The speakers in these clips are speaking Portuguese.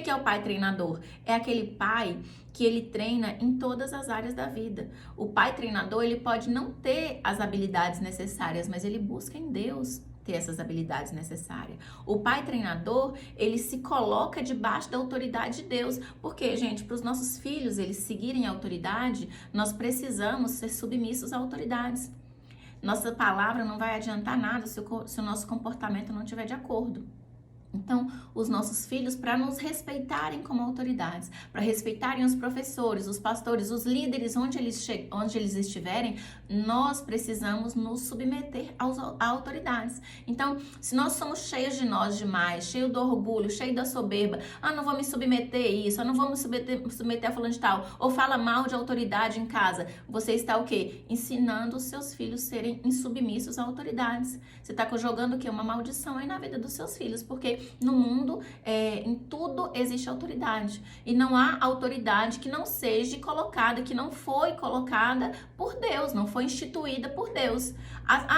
que é o pai treinador? É aquele pai que ele treina em todas as áreas da vida. O pai treinador, ele pode não ter as habilidades necessárias, mas ele busca em Deus ter essas habilidades necessárias. O pai treinador, ele se coloca debaixo da autoridade de Deus. Porque, gente, para os nossos filhos eles seguirem a autoridade, nós precisamos ser submissos a autoridades. Nossa palavra não vai adiantar nada se o nosso comportamento não estiver de acordo. Então, os nossos filhos, para nos respeitarem como autoridades, para respeitarem os professores, os pastores, os líderes, onde eles estiverem, nós precisamos nos submeter a autoridades. Então, se nós somos cheios de nós demais, cheios do orgulho, cheios da soberba, não vou me submeter a isso, não vou me submeter a falando de tal, ou fala mal de autoridade em casa, você está o quê? Ensinando os seus filhos a serem insubmissos a autoridades. Você está jogando o quê? Uma maldição aí na vida dos seus filhos, porque no mundo, em tudo existe autoridade. E não há autoridade que não seja colocada, que não foi colocada por Deus, não foi instituída por Deus.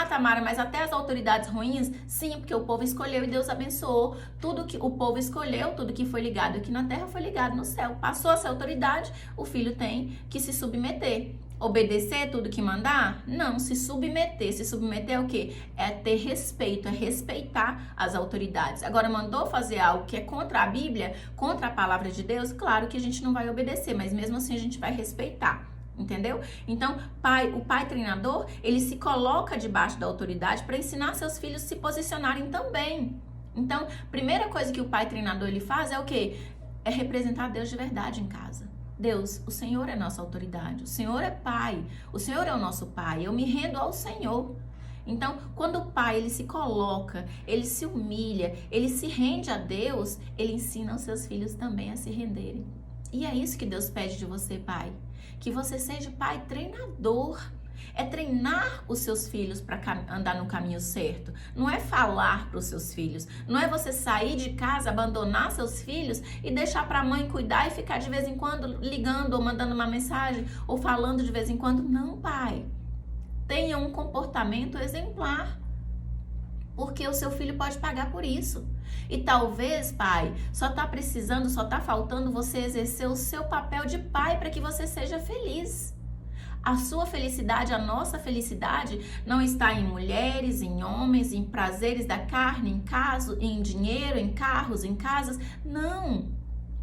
Tamara, mas até as autoridades ruins, sim, porque o povo escolheu e Deus abençoou. Tudo que o povo escolheu, tudo que foi ligado aqui na terra foi ligado no céu. Passou essa autoridade, o filho tem que se submeter. Obedecer tudo que mandar? Não, se submeter. Se submeter é o quê? É ter respeito, é respeitar as autoridades. Agora, mandou fazer algo que é contra a Bíblia, contra a palavra de Deus, claro que a gente não vai obedecer, mas mesmo assim a gente vai respeitar. Entendeu? Então, o pai treinador, ele se coloca debaixo da autoridade para ensinar seus filhos a se posicionarem também. Então, primeira coisa que o pai treinador ele faz é o quê? É representar Deus de verdade em casa. Deus, o Senhor é nossa autoridade, o Senhor é Pai, o Senhor é o nosso Pai, eu me rendo ao Senhor. Então, quando o pai ele se coloca, ele se humilha, ele se rende a Deus, ele ensina os seus filhos também a se renderem. E é isso que Deus pede de você, pai, que você seja pai treinador. É treinar os seus filhos para andar no caminho certo. Não é falar para os seus filhos. Não é você sair de casa, abandonar seus filhos e deixar para a mãe cuidar e ficar de vez em quando ligando ou mandando uma mensagem ou falando de vez em quando. Não, pai. Tenha um comportamento exemplar. Porque o seu filho pode pagar por isso. E talvez, pai, só tá faltando você exercer o seu papel de pai para que você seja feliz. A sua felicidade, a nossa felicidade não está em mulheres, em homens, em prazeres da carne, em dinheiro, em carros, em casas. Não.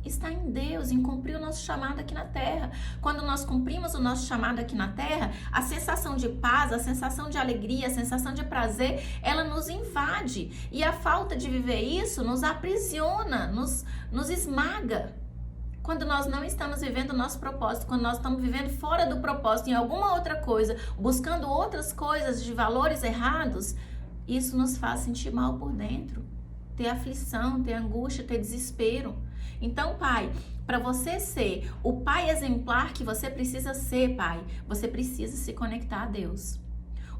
Está em Deus, em cumprir o nosso chamado aqui na terra. Quando nós cumprimos o nosso chamado aqui na terra, a sensação de paz, a sensação de alegria, a sensação de prazer, ela nos invade. E a falta de viver isso nos aprisiona, nos esmaga. Quando nós não estamos vivendo o nosso propósito, quando nós estamos vivendo fora do propósito, em alguma outra coisa, buscando outras coisas de valores errados, isso nos faz sentir mal por dentro, ter aflição, ter angústia, ter desespero. Então, pai, para você ser o pai exemplar que você precisa ser, pai, você precisa se conectar a Deus.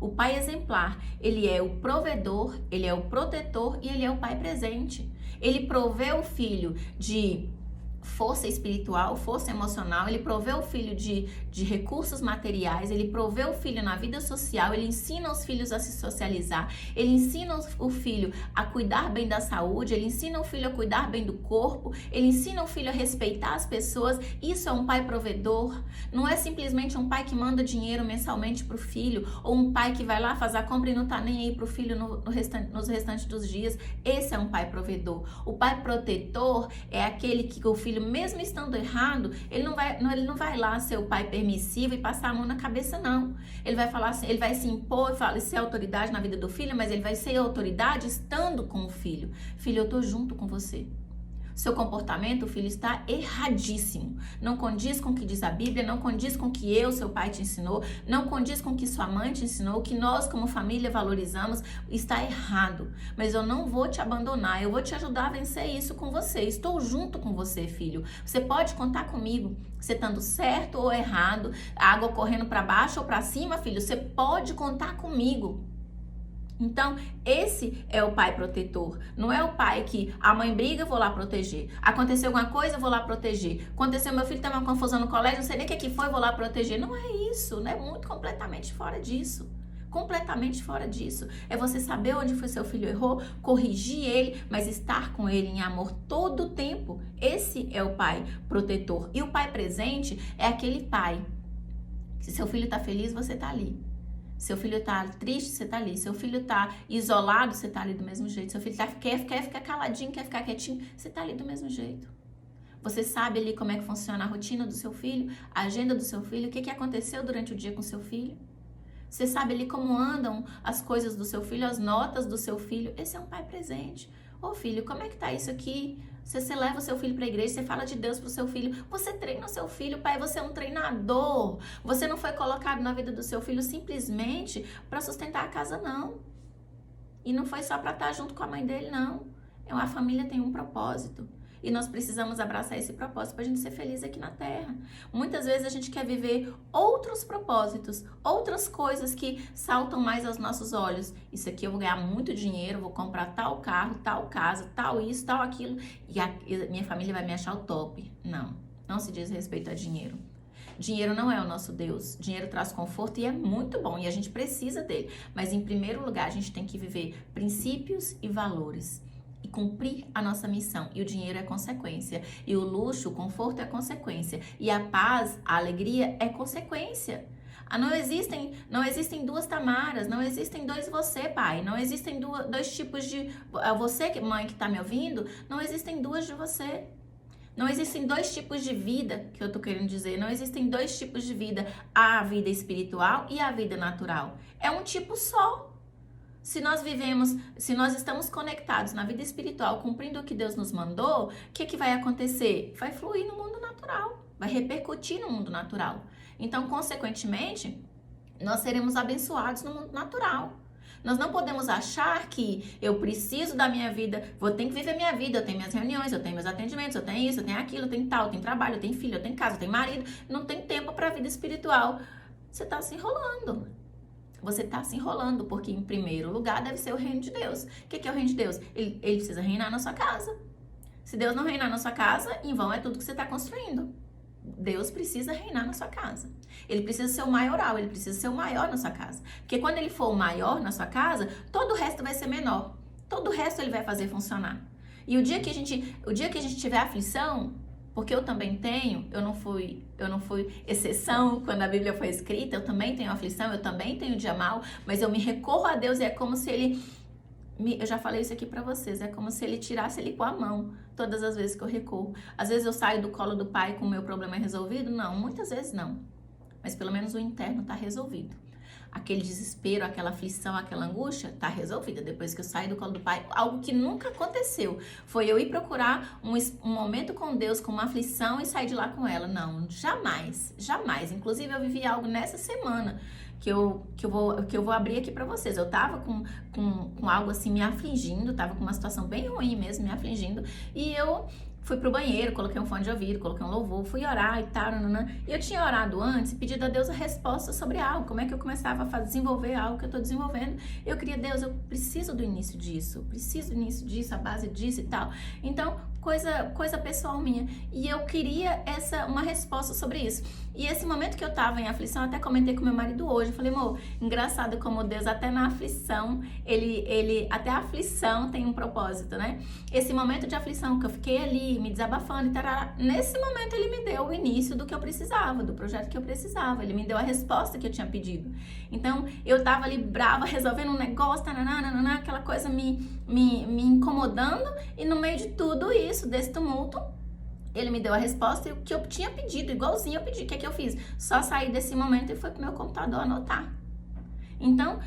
O pai exemplar, ele é o provedor, ele é o protetor e ele é o pai presente. Ele provê o filho de força espiritual, força emocional, ele provê o filho de recursos materiais, ele provê o filho na vida social, ele ensina os filhos a se socializar, ele ensina o filho a cuidar bem da saúde, ele ensina o filho a cuidar bem do corpo, ele ensina o filho a respeitar as pessoas. Isso é um pai provedor. Não é simplesmente um pai que manda dinheiro mensalmente pro filho, ou um pai que vai lá fazer a compra e não tá nem aí pro filho nos restantes dos dias. Esse é um pai provedor. O pai protetor é aquele que o filho, mesmo estando errado, ele não vai lá ser o pai permissivo e passar a mão na cabeça, não. Ele vai falar assim, ele vai se impor e ser autoridade na vida do filho, mas ele vai ser autoridade estando com o filho. Filho, eu tô junto com você. Seu comportamento, filho, está erradíssimo. Não condiz com o que diz a Bíblia, não condiz com o que seu pai te ensinou, não condiz com o que sua mãe te ensinou, o que nós como família valorizamos, está errado. Mas eu não vou te abandonar, eu vou te ajudar a vencer isso com você. Estou junto com você, filho. Você pode contar comigo, você estando certo ou errado, a água correndo para baixo ou para cima, filho, você pode contar comigo. Então, esse é o pai protetor. Não é o pai que a mãe briga, eu vou lá proteger. Aconteceu alguma coisa, eu vou lá proteger. Aconteceu, meu filho tem uma confusão no colégio, não sei nem o que foi, eu vou lá proteger. Não é isso, né? Muito completamente fora disso. Completamente fora disso. É você saber onde foi seu filho errou, corrigir ele, mas estar com ele em amor todo o tempo. Esse é o pai protetor. E o pai presente é aquele pai. Se seu filho tá feliz, você tá ali. Seu filho tá triste, você tá ali. Seu filho tá isolado, você tá ali do mesmo jeito. Seu filho quer ficar caladinho, quer ficar quietinho, você tá ali do mesmo jeito. Você sabe ali como é que funciona a rotina do seu filho, a agenda do seu filho, o que aconteceu durante o dia com seu filho. Você sabe ali como andam as coisas do seu filho, as notas do seu filho. Esse é um pai presente. Ô filho, como é que tá isso aqui? Você leva o seu filho para a igreja, você fala de Deus pro seu filho, você treina o seu filho, pai, você é um treinador. Você não foi colocado na vida do seu filho simplesmente para sustentar a casa, não. E não foi só para estar junto com a mãe dele, não. A família tem um propósito. E nós precisamos abraçar esse propósito para a gente ser feliz aqui na Terra. Muitas vezes a gente quer viver outros propósitos, outras coisas que saltam mais aos nossos olhos. Isso aqui eu vou ganhar muito dinheiro, vou comprar tal carro, tal casa, tal isso, tal aquilo, e minha família vai me achar o top. Não, não se diz respeito a dinheiro. Dinheiro não é o nosso Deus. Dinheiro traz conforto e é muito bom e a gente precisa dele. Mas em primeiro lugar a gente tem que viver princípios e valores. E cumprir a nossa missão. E o dinheiro é consequência. E o luxo, o conforto é consequência. E a paz, a alegria é consequência. Não existem duas Tamaras, não existem dois você, pai. Não existem dois tipos de... Você, mãe, que tá me ouvindo, não existem duas de você. Não existem dois tipos de vida, que eu tô querendo dizer. Não existem dois tipos de vida. A vida espiritual e a vida natural. É um tipo só. Se nós estamos conectados na vida espiritual, cumprindo o que Deus nos mandou, o que vai acontecer? Vai fluir no mundo natural, vai repercutir no mundo natural. Então, consequentemente, nós seremos abençoados no mundo natural. Nós não podemos achar que eu preciso da minha vida, vou ter que viver minha vida, eu tenho minhas reuniões, eu tenho meus atendimentos, eu tenho isso, eu tenho aquilo, eu tenho tal, eu tenho trabalho, eu tenho filho, eu tenho casa, eu tenho marido, não tem tempo para a vida espiritual. Você está se enrolando. Você está se enrolando, porque em primeiro lugar deve ser o reino de Deus. O que é o reino de Deus? Ele precisa reinar na sua casa. Se Deus não reinar na sua casa, em vão é tudo que você está construindo. Deus precisa reinar na sua casa. Ele precisa ser o maioral, ele precisa ser o maior na sua casa. Porque quando ele for o maior na sua casa, todo o resto vai ser menor. Todo o resto ele vai fazer funcionar. E o dia que a gente tiver aflição, porque eu também tenho, eu não fui exceção quando a Bíblia foi escrita, eu também tenho aflição, eu também tenho dia mal, mas eu me recorro a Deus e é como se ele, eu já falei isso aqui pra vocês, é como se ele tirasse ele com a mão, todas as vezes que eu recorro. Às vezes eu saio do colo do pai com o meu problema resolvido? Não, muitas vezes não, mas pelo menos o interno tá resolvido. Aquele desespero, aquela aflição, aquela angústia, tá resolvida. Depois que eu saí do colo do pai, algo que nunca aconteceu. Foi eu ir procurar um momento com Deus, com uma aflição e sair de lá com ela. Não, jamais, jamais. Inclusive, eu vivi algo nessa semana que eu vou abrir aqui pra vocês. Eu tava com algo assim me afligindo, tava com uma situação bem ruim mesmo, me afligindo. E eu fui pro banheiro, coloquei um fone de ouvido, coloquei um louvor, fui orar e tal, e eu tinha orado antes, pedido a Deus a resposta sobre algo, como é que eu começava a desenvolver algo que eu tô desenvolvendo. Eu queria, Deus, eu preciso do início disso, a base disso e tal. Então, coisa pessoal minha. E eu queria uma resposta sobre isso. E esse momento que eu tava em aflição, eu até comentei com meu marido hoje, eu falei, amor, engraçado como Deus, até na aflição, até a aflição tem um propósito, né? Esse momento de aflição que eu fiquei ali, me desabafando e tarará, nesse momento ele me deu o início do que eu precisava, do projeto que eu precisava, ele me deu a resposta que eu tinha pedido. Então, eu tava ali brava, resolvendo um negócio, tarará, aquela coisa me incomodando, e no meio de tudo isso, desse tumulto, ele me deu a resposta e o que eu tinha pedido, igualzinho eu pedi. O que é que eu fiz? Só saí desse momento e fui pro meu computador anotar. Então,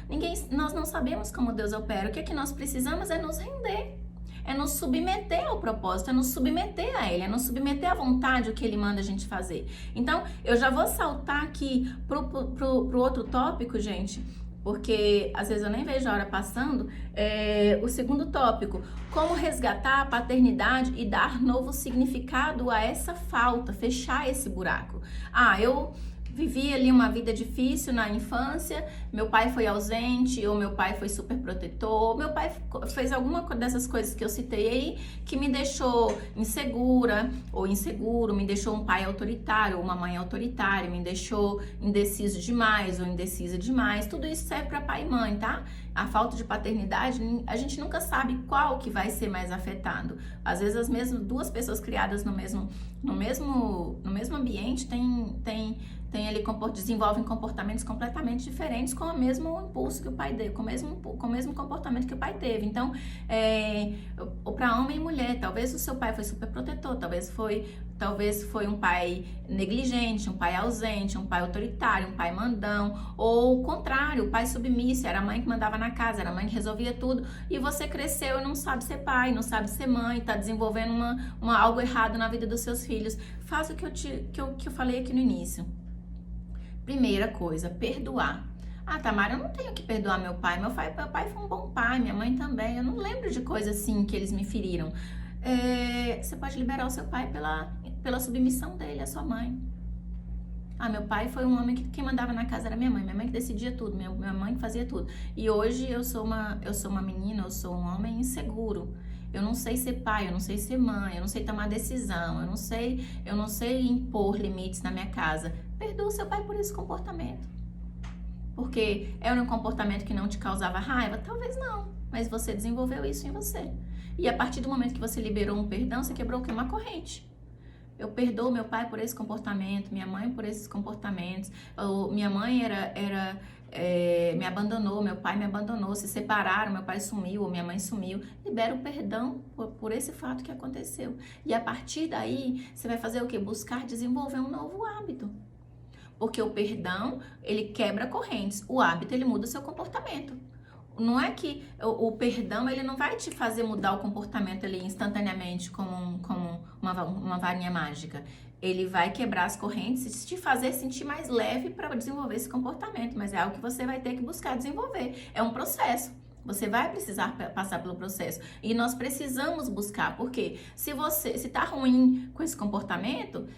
nós não sabemos como Deus opera. O que é que nós precisamos é nos render. É nos submeter ao propósito, é nos submeter a Ele, é nos submeter à vontade, o que Ele manda a gente fazer. Então, eu já vou saltar aqui pro outro tópico, gente, porque às vezes eu nem vejo a hora passando. O segundo tópico, como resgatar a paternidade e dar novo significado a essa falta, fechar esse buraco. Eu vivi ali uma vida difícil na infância, meu pai foi ausente, ou meu pai foi super protetor, meu pai fez alguma dessas coisas que eu citei aí, que me deixou insegura ou inseguro, me deixou um pai autoritário ou uma mãe autoritária, me deixou indeciso demais ou indecisa demais. Tudo isso serve para pai e mãe, tá? a falta de paternidade, a gente nunca sabe qual que vai ser mais afetado. Às vezes as mesmas duas pessoas criadas no mesmo ambiente desenvolvem comportamentos completamente diferentes com o mesmo impulso que o pai teve, com o mesmo comportamento que o pai teve. Então, para homem e mulher, talvez o seu pai foi super protetor, talvez foi um pai negligente, um pai ausente, um pai autoritário, um pai mandão, ou o contrário, o pai submisso, era a mãe que mandava na casa, era a mãe que resolvia tudo, e você cresceu e não sabe ser pai, não sabe ser mãe, tá desenvolvendo algo errado na vida dos seus filhos. Faça o que eu falei aqui no início. Primeira coisa, perdoar. Ah, Tamara, eu não tenho que perdoar meu pai. Meu pai foi um bom pai, minha mãe também. Eu não lembro de coisa assim que eles me feriram. Você pode liberar o seu pai pela submissão dele à sua mãe. Ah, meu pai foi um homem que quem mandava na casa era minha mãe que decidia tudo, minha mãe que fazia tudo. E hoje eu sou uma menina, eu sou um homem inseguro. Eu não sei ser pai, eu não sei ser mãe, eu não sei tomar decisão, eu não sei impor limites na minha casa. Perdoa o seu pai por esse comportamento. Porque era um comportamento que não te causava raiva? Talvez não, mas você desenvolveu isso em você. E a partir do momento que você liberou um perdão, você quebrou o quê? Uma corrente. Eu perdoo meu pai por esse comportamento, minha mãe por esses comportamentos. Minha mãe me abandonou, meu pai me abandonou, se separaram, meu pai sumiu, ou minha mãe sumiu. Libera o perdão por esse fato que aconteceu. E a partir daí, você vai fazer o quê? Buscar desenvolver um novo hábito. Porque o perdão, ele quebra correntes. O hábito, ele muda o seu comportamento. Não é que o perdão, ele não vai te fazer mudar o comportamento ali instantaneamente como uma varinha mágica. Ele vai quebrar as correntes e te fazer sentir mais leve para desenvolver esse comportamento. Mas é algo que você vai ter que buscar desenvolver. É um processo. Você vai precisar passar pelo processo. E nós precisamos buscar. Porque se tá ruim com esse comportamento,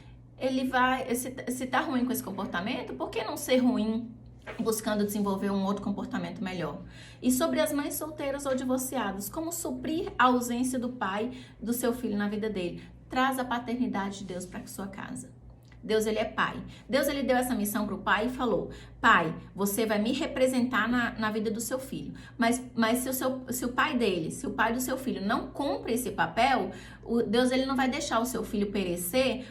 se tá ruim com esse comportamento, por que não ser ruim buscando desenvolver um outro comportamento melhor? E sobre as mães solteiras ou divorciadas, como suprir a ausência do pai do seu filho na vida dele? Traz a paternidade de Deus para sua casa. Deus, ele é pai. Deus, ele deu essa missão para o pai e falou: pai, você vai me representar na vida do seu filho. Mas se o pai dele, se o pai do seu filho não cumpre esse papel, Deus, ele não vai deixar o seu filho perecer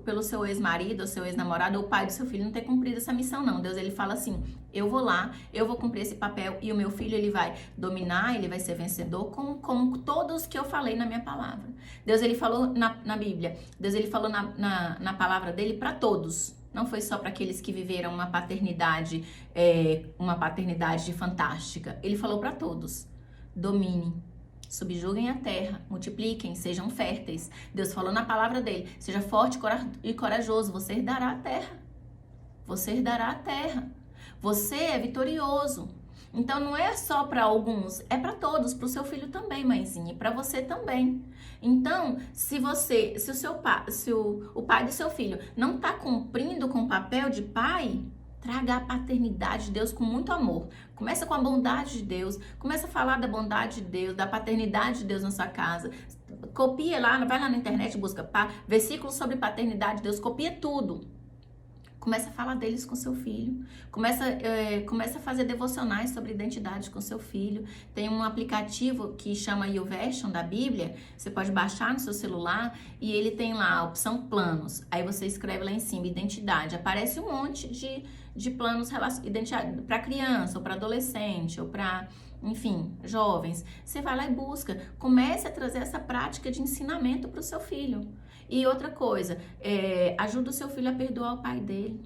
pelo seu ex-marido, ou seu ex-namorado, ou o pai do seu filho não ter cumprido essa missão, não. Deus, ele fala assim: eu vou lá, eu vou cumprir esse papel, e o meu filho, ele vai dominar, ele vai ser vencedor com todos que eu falei na minha palavra. Deus, ele falou na Bíblia, Deus, ele falou na palavra dele para todos. Não foi só para aqueles que viveram uma paternidade fantástica. Ele falou para todos: domine, subjuguem a terra, multipliquem, sejam férteis. Deus falou na palavra dele: seja forte e corajoso, você herdará a terra. Você herdará a terra. Você é vitorioso. Então não é só para alguns, é para todos, para o seu filho também, mãezinha, e para você também. Então, se o pai do seu filho não está cumprindo com o papel de pai, traga a paternidade de Deus com muito amor. Começa com a bondade de Deus, começa a falar da bondade de Deus, da paternidade de Deus na sua casa. Copia lá, vai lá na internet, busca versículos sobre paternidade de Deus, copia tudo. Começa a falar deles com seu filho. Começa a fazer devocionais sobre identidade com seu filho. Tem um aplicativo que chama YouVersion da Bíblia. Você pode baixar no seu celular e ele tem lá a opção planos. Aí você escreve lá em cima identidade. Aparece um monte de planos para criança, ou para adolescente, ou para, enfim, jovens. Você vai lá e busca. Comece a trazer essa prática de ensinamento para o seu filho. E outra coisa, ajuda o seu filho a perdoar o pai dele.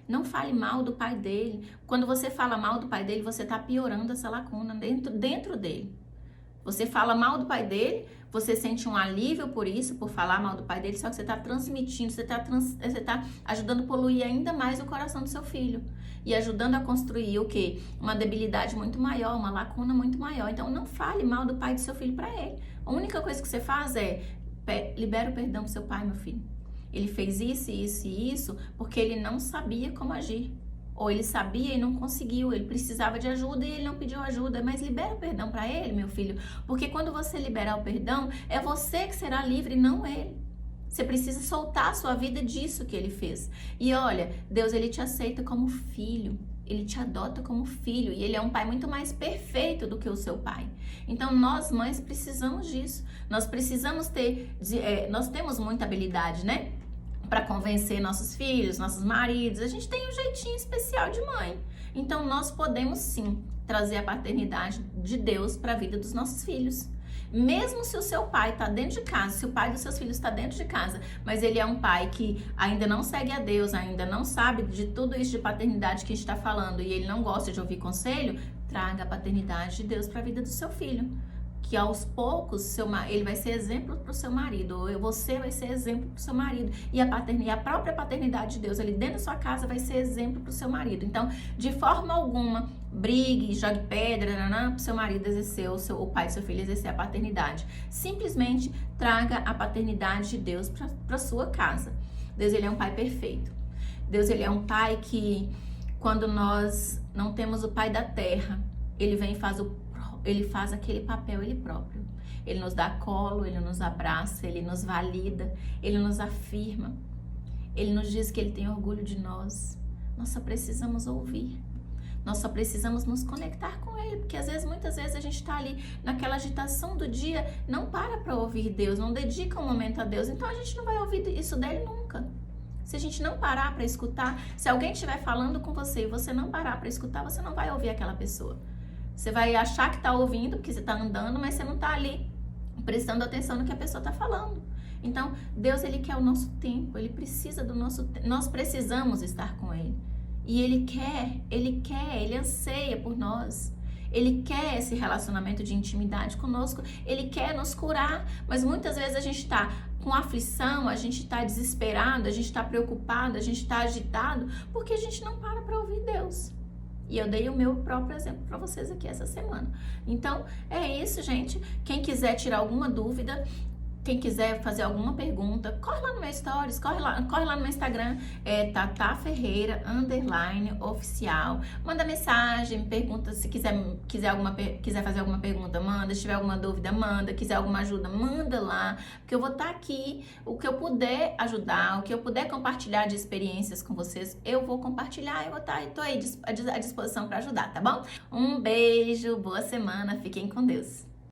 Não fale mal do pai dele. Quando você fala mal do pai dele, você está piorando essa lacuna dentro dele. Você fala mal do pai dele, você sente um alívio por isso, por falar mal do pai dele, só que você está transmitindo, você está ajudando a poluir ainda mais o coração do seu filho. E ajudando a construir o quê? Uma debilidade muito maior, uma lacuna muito maior. Então não fale mal do pai do seu filho para ele. A única coisa que você faz libera o perdão pro seu pai, meu filho. Ele fez isso, isso e isso porque ele não sabia como agir. Ou ele sabia e não conseguiu, ele precisava de ajuda e ele não pediu ajuda. Mas libera o perdão para ele, meu filho. Porque quando você liberar o perdão, é você que será livre, não ele. Você precisa soltar a sua vida disso que ele fez. E olha, Deus, ele te aceita como filho. ele te adota como filho e ele é um pai muito mais perfeito do que o seu pai. Então nós mães precisamos disso. Nós precisamos nós temos muita habilidade, né? Para convencer nossos filhos, nossos maridos. A gente tem um jeitinho especial de mãe. Então nós podemos sim trazer a paternidade de Deus para a vida dos nossos filhos. Mesmo se o seu pai está dentro de casa, se o pai dos seus filhos está dentro de casa, mas ele é um pai que ainda não segue a Deus, ainda não sabe de tudo isso de paternidade que a gente está falando e ele não gosta de ouvir conselho, traga a paternidade de Deus para a vida do seu filho. Que aos poucos ele vai ser exemplo para o seu marido, ou você vai ser exemplo para o seu marido, e a própria paternidade de Deus ali dentro da sua casa vai ser exemplo para o seu marido. Então, de forma alguma, brigue, jogue pedra para o seu marido exercer, o pai do seu filho exercer a paternidade. Simplesmente traga a paternidade de Deus para a sua casa. Deus, ele é um pai perfeito. Deus, ele é um pai que, quando nós não temos o pai da terra, ele vem e ele faz aquele papel ele próprio. Ele nos dá colo, ele nos abraça, ele nos valida, ele nos afirma. Ele nos diz que ele tem orgulho de nós. Nós só precisamos ouvir. Nós só precisamos nos conectar com ele, porque muitas vezes a gente está ali naquela agitação do dia, não para ouvir Deus, não dedica um momento a Deus, então a gente não vai ouvir isso dele nunca. Se a gente não parar para escutar, se alguém estiver falando com você e você não parar para escutar, você não vai ouvir aquela pessoa. Você vai achar que está ouvindo, porque você está andando, mas você não está ali prestando atenção no que a pessoa está falando. Então, Deus, ele quer o nosso tempo, ele precisa do nosso tempo, nós precisamos estar com ele. E ele anseia por nós. Ele quer esse relacionamento de intimidade conosco, ele quer nos curar, mas muitas vezes a gente está com aflição, a gente está desesperado, a gente está preocupado, a gente está agitado, porque a gente não para ouvir Deus. E eu dei o meu próprio exemplo para vocês aqui essa semana. Então, é isso, gente. Quem quiser tirar alguma dúvida, quem quiser fazer alguma pergunta, corre lá no meu stories, corre lá no meu Instagram, Tata Ferreira _oficial. Manda mensagem, pergunta, se quiser fazer alguma pergunta, manda. Se tiver alguma dúvida, manda. Quiser alguma ajuda, manda lá, porque eu vou estar aqui. O que eu puder ajudar, o que eu puder compartilhar de experiências com vocês, eu vou compartilhar. Tô aí à disposição para ajudar, tá bom? Um beijo, boa semana, fiquem com Deus.